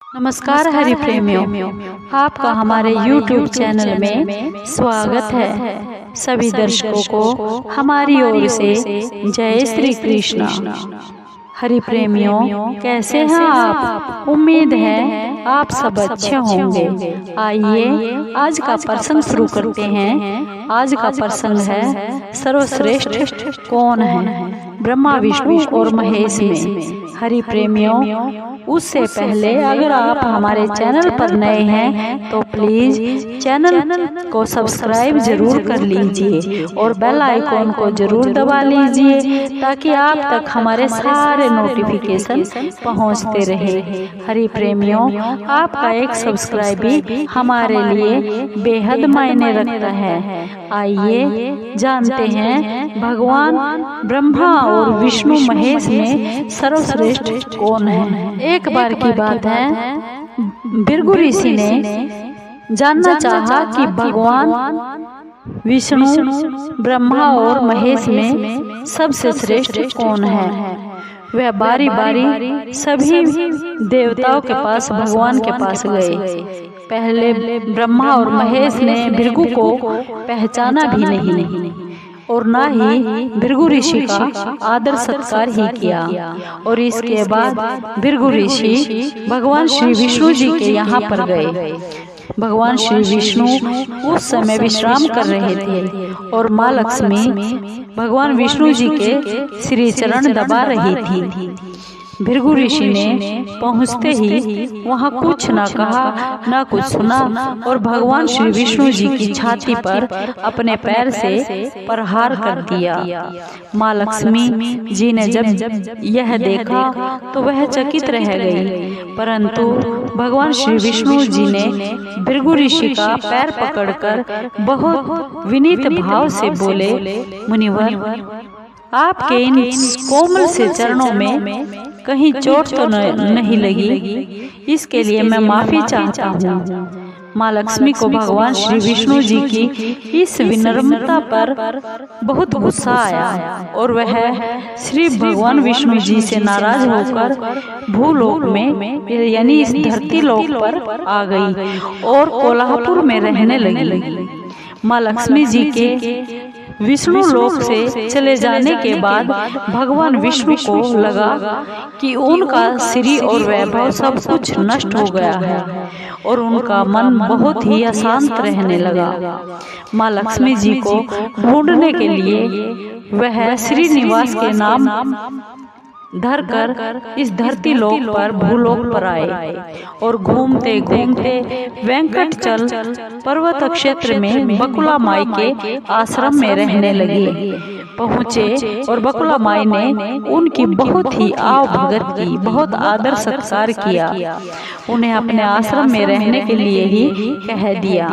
नमस्कार हरि प्रेमियों, आपका हमारे YouTube चैनल में स्वागत है। सभी दर्शकों को हमारी ओर से जय श्री कृष्ण। हरि प्रेमियों, कैसे हैं आप? उम्मीद है आप सब अच्छे होंगे। आइए आज का प्रसंग शुरू करते हैं। आज का प्रसंग है सर्वश्रेष्ठ कौन है, ब्रह्मा विष्णु और महेश में। हरि प्रेमियों, उससे पहले अगर आप हमारे चैनल पर नए हैं तो प्लीज चैनल को सब्सक्राइब जरूर कर लीजिए और बेल आइकॉन को जरूर दबा लीजिए ताकि आप तक हमारे सारे नोटिफिकेशन पहुंचते रहे। हरि प्रेमियों, आपका एक सब्सक्राइब भी हमारे लिए बेहद मायने रखता है। आइए जानते हैं भगवान ब्रह्मा और विष्णु महेश में सर्वश्रेष्ठ कौन है। एक बार की बात है, भृगु ऋषि ने जानना चाहा कि भगवान विष्णु ब्रह्मा और महेश में सबसे श्रेष्ठ कौन है। वह बारी बारी सभी देवताओं के पास भगवान के पास गए। पहले ब्रह्मा और महेश ने भृगु को पहचाना भी नहीं और ना ही भृगु ऋषि का आदर सत्कार ही किया। और इसके बाद भृगु ऋषि भगवान श्री विष्णु जी के यहाँ पर गए। भगवान श्री विष्णु उस समय विश्राम कर रहे थे और माँ लक्ष्मी भगवान विष्णु जी के श्री चरण दबा रही थी। भृगु ऋषि ने पहुँचते ही वहाँ कुछ न कहा न कुछ सुना और भगवान श्री विष्णु जी की छाती पर अपने पैर से प्रहार कर दिया। माँ लक्ष्मी जी ने जब यह देखा तो वह चकित रह गई, परंतु भगवान श्री विष्णु जी ने भृगु ऋषि का पैर पकड़कर बहुत विनीत भाव से बोले, मुनिवर, आपके इन कोमल से चरणों में कहीं चोट तो नहीं लगी, इसके लिए मैं माफी चाहता हूँ। माँ लक्ष्मी को भगवान श्री विष्णु जी की इस विनम्रता पर बहुत गुस्सा आया और वह श्री भगवान विष्णु जी से नाराज होकर भूलोक में यानी इस धरती लोक पर आ गई और कोल्हापुर में रहने लगी। माँ लक्ष्मी जी के विष्णु लोक से चले जाने के बाद भगवान विष्णु को लगा कि उनका श्री और वैभव सब कुछ नष्ट हो गया है और उनका मन बहुत ही अशांत रहने लगा। माँ लक्ष्मी जी को ढूंढने के लिए वह श्रीनिवास के नाम धर कर इस धरती लोक पर भूलोक पर आए और घूमते घूमते वेंकटचल पर्वत क्षेत्र में बकुला माई के आश्रम में रहने लगे। पहुँचे और बकुला माई ने उनकी बहुत ही आव भगत की, बहुत आदर सत्कार किया। उन्हें अपने आश्रम में रहने के लिए ही कह दिया।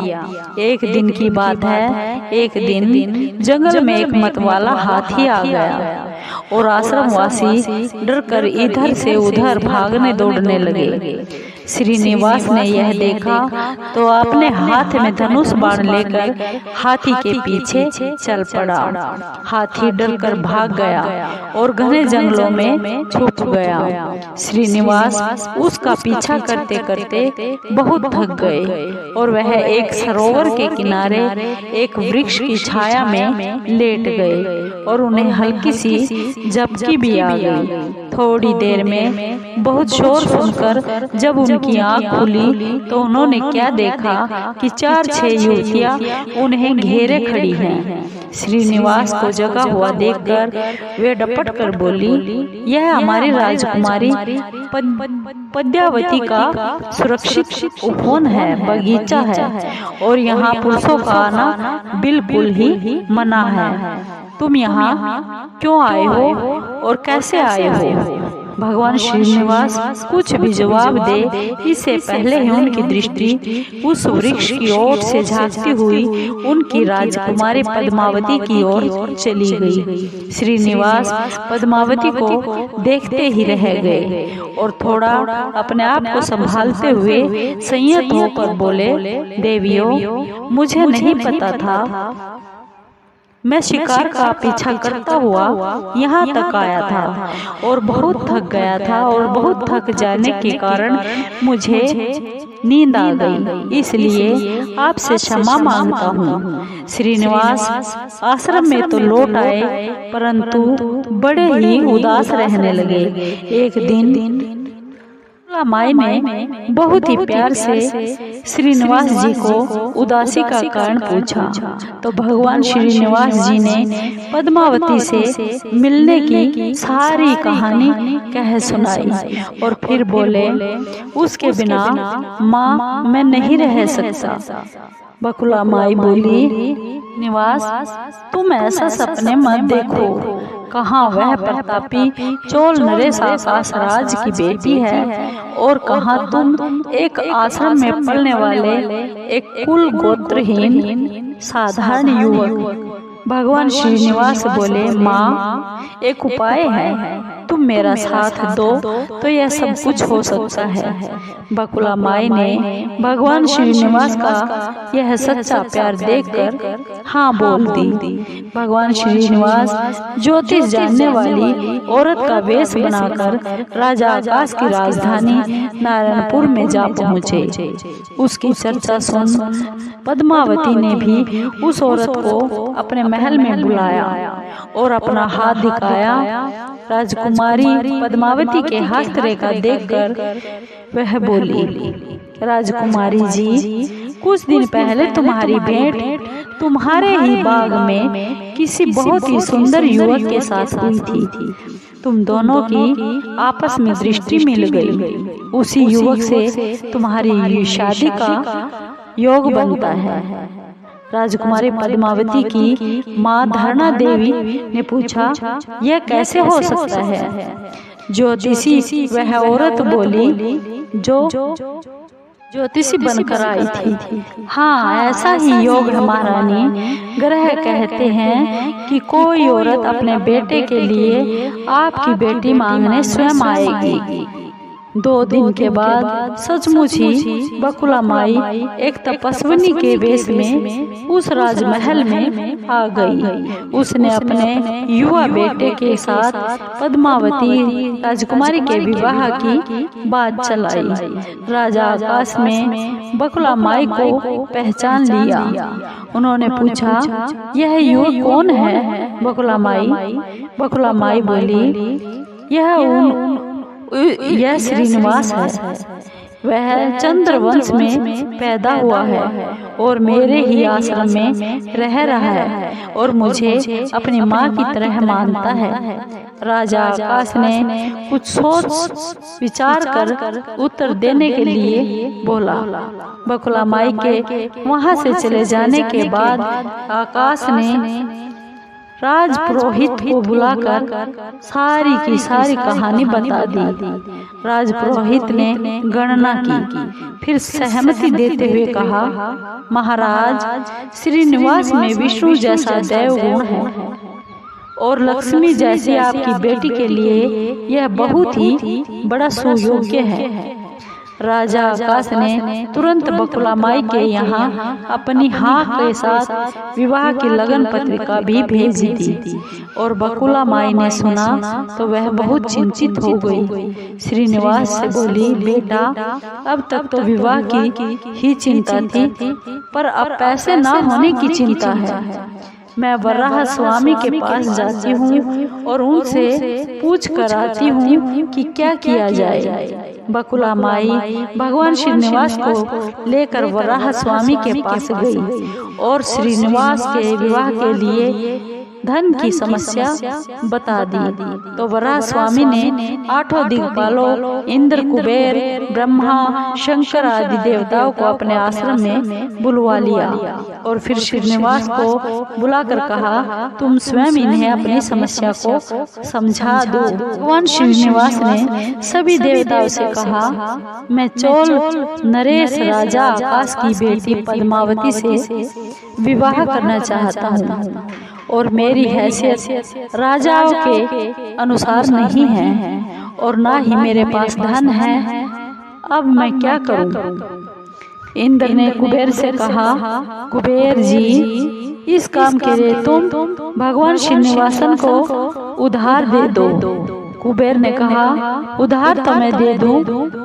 एक दिन की बात है, एक दिन जंगल में एक मतवाला हाथी आ गया और आश्रमवासी डरकर इधर से उधर भागने दौड़ने लगे। श्रीनिवास ने यह देखा तो अपने हाथ में धनुष बाण लेकर हाथी के पीछे चल पड़ा। हाथी डरकर भाग गया और घने जंगलों में छुप गया। श्रीनिवास उसका पीछा करते करते बहुत थक गए और वह एक सरोवर के किनारे एक वृक्ष की छाया में लेट गए और उन्हें हल्की सी झपकी भी आ गई। थोड़ी देर में बहुत शोर सुनकर जब उनकी आँख खुली तो उन्होंने क्या देखा कि 4-6 युवतियाँ उन्हें घेरे खड़ी हैं। श्रीनिवास को जगा हुआ देखकर वे डपट कर बोली, यह हमारी राजकुमारी पद्मावती का सुरक्षित उपवन है, बगीचा है और यहाँ पुरुषों का आना बिल्कुल ही मना है। तुम यहाँ क्यों आए हो और कैसे आए हो? भगवान श्रीनिवास कुछ भी जवाब दे इससे पहले ही उनकी दृष्टि उस वृक्ष की ओर से झांकती हुई उनकी राजकुमारी पद्मावती की ओर चली गई। श्रीनिवास पद्मावती को देखते ही रह गए और थोड़ा अपने आप को संभालते हुए संयत होकर बोले, देवियों, मुझे नहीं पता था मैं शिकार का पीछा करता हुआ यहाँ तक आया था और बहुत थक गया था, और बहुत थक जाने के कारण मुझे नींद आ गई, इसलिए आपसे क्षमा मांगता हूँ। श्रीनिवास आश्रम में तो लौट आए, परंतु बड़े ही उदास रहने लगे। एक दिन माई ने बहुत ही प्यार से श्रीनिवास जी को उदासी का कारण पूछा, तो भगवान श्रीनिवास जी ने पद्मावती से मिलने की सारी कहानी कह सुनाई और फिर बोले, उसके बिना माँ मैं नहीं रह सकता। बकुला माई बोली, निवास तुम ऐसा सपने मत देखो, कहाँ वह प्रतापी चोल नरेश आकाश राज की बेटी है, और कहाँ तुम एक आश्रम में पलने वाले एक कुल गोत्रहीन साधारण युवक। भगवान श्रीनिवास बोले, माँ एक उपाय है, तुम मेरा साथ दो तो यह सब कुछ हो सकता है। बकुला माई ने भगवान श्रीनिवास का यह सच्चा प्यार देखकर हाँ बोल दी। भगवान श्रीनिवास ज्योतिष जानने वाली औरत का वेश बनाकर राजा आकाश की राजधानी नारायणपुर में जा पहुँचे। उसकी चर्चा सुन पद्मावती ने भी उस औरत को अपने महल में बुलाया और अपना हाथ दिखाया। राजकुमारी पद्मावती के हस्तरेखा देखकर वह बोली, राजकुमारी जी कुछ दिन पहले तुम्हारी भेंट तुम्हारे ही बाग में किसी बहुत ही सुंदर युवक के साथ हुई थी। तुम दोनों की आपस में दृष्टि मिल गई। उसी युवक से तुम्हारी शादी का योग बनता है। राजकुमारी पद्मावती की माँ धरणा देवी ने पूछा, यह कैसे हो सकता है? ज्योतिषी वह औरत बोली, जो ज्योतिषी बनकर आई थी। हाँ ऐसा ही योग है महारानी। ग्रह कहते हैं कि कोई औरत अपने बेटे के लिए आपकी बेटी मांगने स्वयं आएगी। 2 दिन के बाद सचमुच ही बकुला माई एक तपस्विनी के वेश में उस राजमहल में आ गई। उसने अपने युवा बेटे के साथ पद्मावती राजकुमारी के विवाह की बात चलाई। राजा आकाश में बकुला माई को पहचान लिया। उन्होंने पूछा, यह युवक कौन है? बकुला माई बोली, यह श्रीनिवास है। वह चंद्रवंश में पैदा हुआ है और मेरे ही आश्रम में रह रहा है और मुझे अपनी माँ की तरह मानता है। राजा आकाश ने कुछ सोच विचार कर उत्तर देने के लिए बोला। बकुला माई के वहाँ से चले जाने के बाद आकाश ने राजपुरोहित को बुलाकर सारी की सारी कहानी बता दी। राजपुरोहित ने गणना की, फिर सहमति देते हुए कहा, महाराज श्रीनिवास में विष्णु जैसा देवगुण है और लक्ष्मी जैसी आपकी बेटी के लिए यह बहुत ही बड़ा सुयोग्य है। राजा आकाश ने तुरंत बकुला माई के यहाँ अपनी हाँ के साथ विवाह की लगन पत्रिका भी भेज दी और बकुला माई ने सुना तो वह बहुत चिंतित हो गई। श्रीनिवास से बोली, बेटा अब तक तो विवाह की ही चिंता थी, पर अब पैसे ना होने की चिंता है। मैं वराह स्वामी के पास जाती हूँ और उनसे पूछ कर आती हूँ कि क्या किया जाए। बकुला माई भगवान श्रीनिवास को लेकर वराह स्वामी के पास गई और श्रीनिवास के विवाह के लिए धन की समस्या बता दी। तो वराह स्वामी ने 8 दिक्पालों इंद्र, कुबेर, ब्रह्मा, शंकर आदि देवताओं को अपने आश्रम में बुलवा लिया और फिर श्रीनिवास को बुलाकर कहा, तुम स्वयं इन्हें अपनी समस्या को समझा दो। भगवान श्रीनिवास ने सभी देवताओं से कहा, मैं चोल नरेश राजा आकाश की बेटी पद्मावती से विवाह करना चाहता हूँ और मेरी हैसियत राजाओं के अनुसार नहीं है और ना ही मेरे पास धन है। अब मैं क्या करूं? इंद्र ने कुबेर से कहा, कुबेर जी, इस काम के लिए तुम भगवान श्रीनिवासन को उधार दे दो। कुबेर ने कहा, उधार तो मैं दे दूं,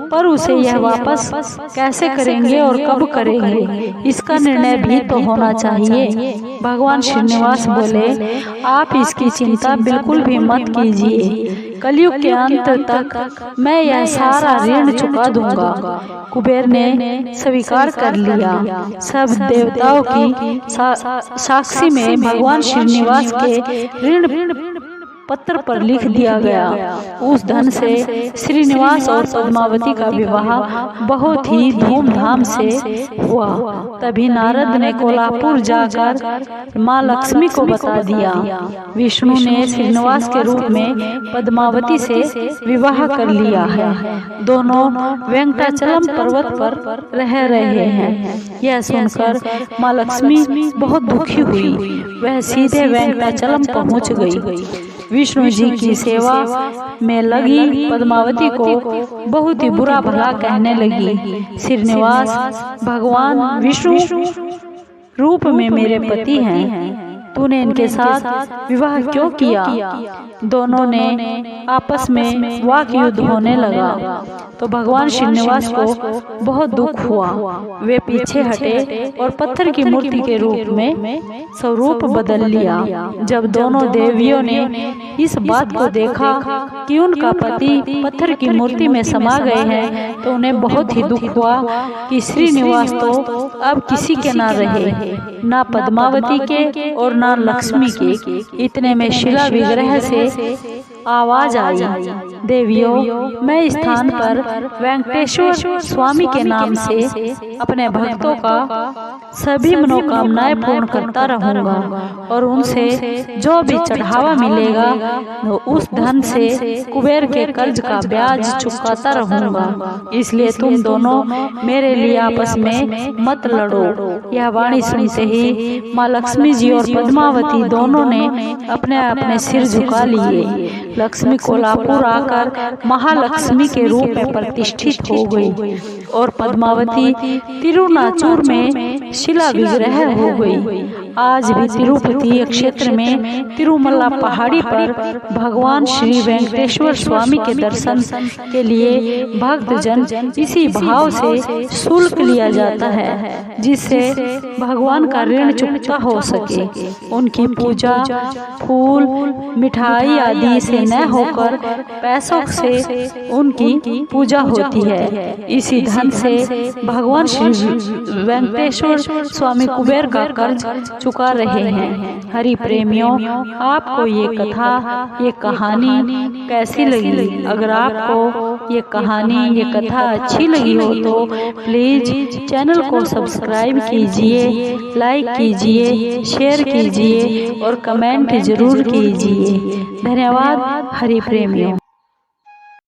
पर उसे यह वापस कैसे करेंगे और कब करेंगे, इसका निर्णय भी तो होना चाहिए। भगवान श्रीनिवास बोले, आप इसकी चिंता बिल्कुल भी मत कीजिए, कलयुग के अंत तक मैं यह सारा ऋण चुका दूंगा। कुबेर ने स्वीकार कर लिया। सब देवताओं की साक्षी में भगवान श्रीनिवास के ऋण पत्र पर लिख दिया गया। उस धन से श्रीनिवास और पद्मावती का विवाह बहुत ही धूमधाम से हुआ। तभी नारद ने कोल्हापुर जाकर माँ लक्ष्मी को बता दिया। विष्णु ने श्रीनिवास के रूप में पद्मावती से विवाह कर लिया है। दोनों वेंकटाचलम पर्वत पर रह रहे हैं। यह सुनकर माँ लक्ष्मी बहुत दुखी हुई। वह सीधे वेंकटाचलम पहुँच गई। विष्णु जी की सेवा में लगी पद्मावती को बहुत ही बुरा भला कहने लगी। श्रीनिवास भगवान विष्णु रूप में मेरे पति हैं, तूने इनके साथ विवाह क्यों किया? दोनों ने आपस में वाक युद्ध होने लगा तो भगवान श्रीनिवास को बहुत दुख हुआ। वे पीछे हटे और पत्थर की मूर्ति के रूप में स्वरूप बदल लिया। जब दोनों देवियों ने इस बात को देखा कि उनका पति पत्थर की मूर्ति में समा गए हैं तो उन्हें बहुत ही दुख हुआ कि श्रीनिवास तो अब किसी के ना रहे, ना पद्मावती के और ना लक्ष्मी के। इतने में शिला विग्रह से आवाज आई, देवियों, मैं इस स्थान पर वेंकटेश्वर स्वामी के नाम से अपने भक्तों का सभी मनोकामनाएं पूर्ण करता रहूंगा और उनसे जो भी चढ़ावा मिलेगा तो उस धन से कुबेर के कर्ज का ब्याज चुकाता रहूंगा। इसलिए तुम दोनों मेरे लिए आपस में मत लड़ो। यह वाणी सुनते ही माँ लक्ष्मी जी और पद्मावती दोनों ने अपने अपने सिर झुका लिए। लक्ष्मी कोल्हापुर आकर महालक्ष्मी के रूप में प्रतिष्ठित हो गई और पद्मावती तिरुनाचूर में शिला विग्रह हो गई। आज भी तिरुपति क्षेत्र में तिरुमला पहाड़ी पर भगवान श्री वेंकटेश्वर स्वामी के दर्शन के लिए भक्तजन इसी भाव से शुल्क लिया जाता है, जिससे भगवान का ऋण चुकता हो सके। उनकी पूजा फूल मिठाई आदि से न होकर पैसों से उनकी पूजा होती है। इसी धन से भगवान श्री वेंकटेश्वर स्वामी कुबेर का कर्ज चुका रहे हैं। हरि प्रेमियों, आपको ये कथा ये कहानी कैसी लगी? अगर आपको ये कहानी ये कथा अच्छी लगी हो तो प्लीज चैनल को सब्सक्राइब कीजिए, लाइक कीजिए, शेयर कीजिए और कमेंट जरूर कीजिए। धन्यवाद हरि प्रेमियों।